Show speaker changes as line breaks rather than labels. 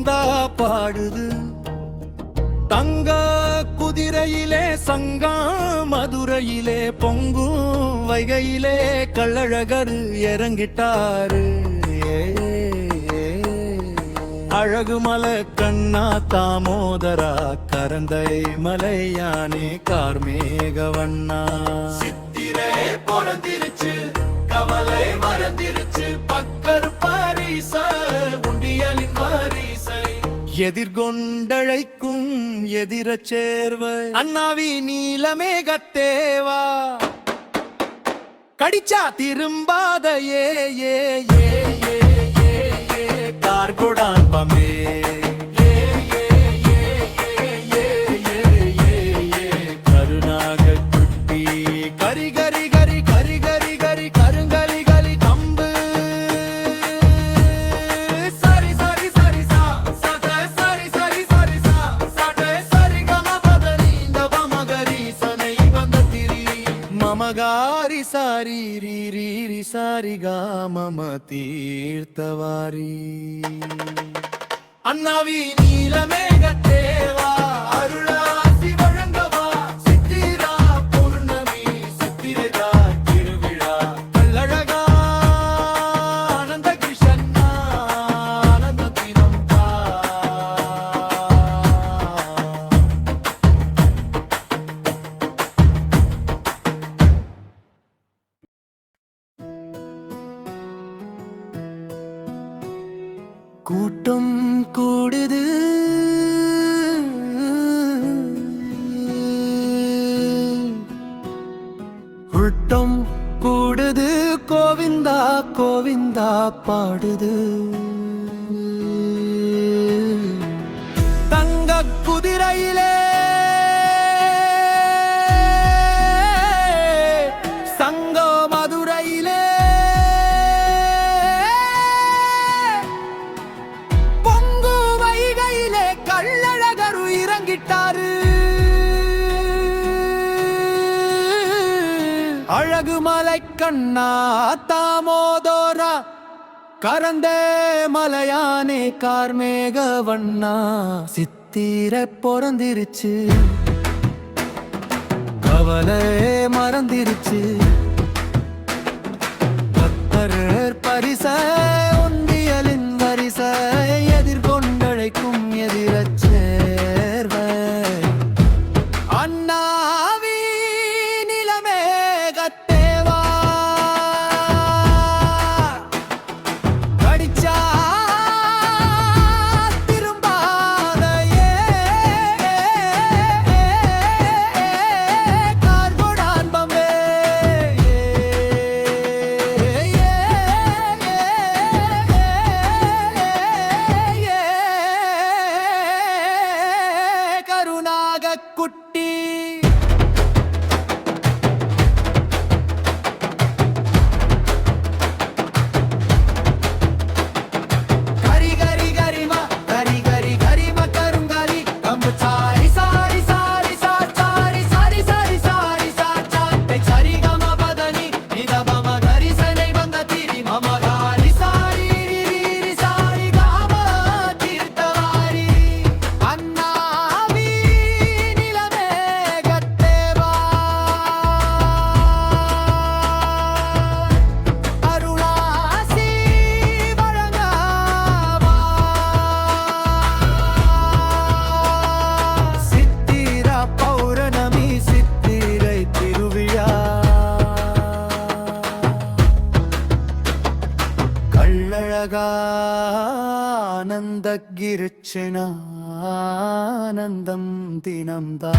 கோவிந்தா பாடுது. தங்க குதிரையிலே சங்கா மதுரையிலே பொங்கும் வைகையிலே கள்ளழகர் இறங்கிட்டாரு. அழகு மலை கண்ணா தாமோதரா கரந்தை மலையானே கார்மேகவண்ணா. சித்திரை பொறந்திருச்சு கவலை மறந்திருச்சு பக்கர் பாரிச உண்டியலின் வாரிசை எதிர்கொண்டழைக்கும் எதிரச் சேர்வை அண்ணாவி நீலமேகத்தேவா கடிச்சா திரும்பாத ஏ ஏ ஏ ஏ கார்கொடான் பமே கருணாக குட்டி கரி கரி கரி கரி கரி கரி கருங்கலி கலி கம்பு சரி சரி சரி சா சத சரி சரி சரி சா சட சரி கம பதனி தவ மகரி சனை வந்த திரி மமகாரி சாரி ரி ரி ரி சாரி கா மம தீர்த்தவாரி. அண்ணாவி நீலமேகத்தேவா அருளாசி வழங்கவா சித்திரா பௌர்ணமி சித்திரா திருவிழா கள்ளழகா ஆனந்த கிருஷ்ணா ஆனந்த தினம் பா. கூட்டம் கூடுது உள்ளம் கூடுது கோவிந்தா கோவிந்தா பாடுது. தங்க குதிரையிலே சங்க மதுரையிலே கள்ளழகரு இறங்கிட்டாரு. அழகு மலை கண்ணா தாமோதரா கரந்தே மலையானே கார்மேகவண்ணா. சித்திரை பொறந்திருச்சு கவலை மறந்திருச்சு பக்தர் பரிச உண்டியலின் வரிசை எதிர்கொண்டழைக்கும் எதிரச் சேர்வை அண்ணாவி நிலமேகத்தேவா கடிச்சா திரும்பாத கார்கொடான் பம்பே கருணாக குட்டி கரி கரி கரிமா கரி கரி கரிமா கருங்காலி கம்பு sorry sorry sorry sorry sorry sorry sorry sorry சரி கம பதனி நிதபம கரி சனை வந்த திரி மம காரி சாரி ரி சாரி காம தீர்த்தவாரி. அண்ணாவி நிலமேகத்தேவா அருளாசி வழங்கவா சித்திரா பௌர்ணமி சித்திரை திருவிழா கள்ளழகா ஆனந்த கிருஷ்ணா ஆனந்தம் தினம்தா.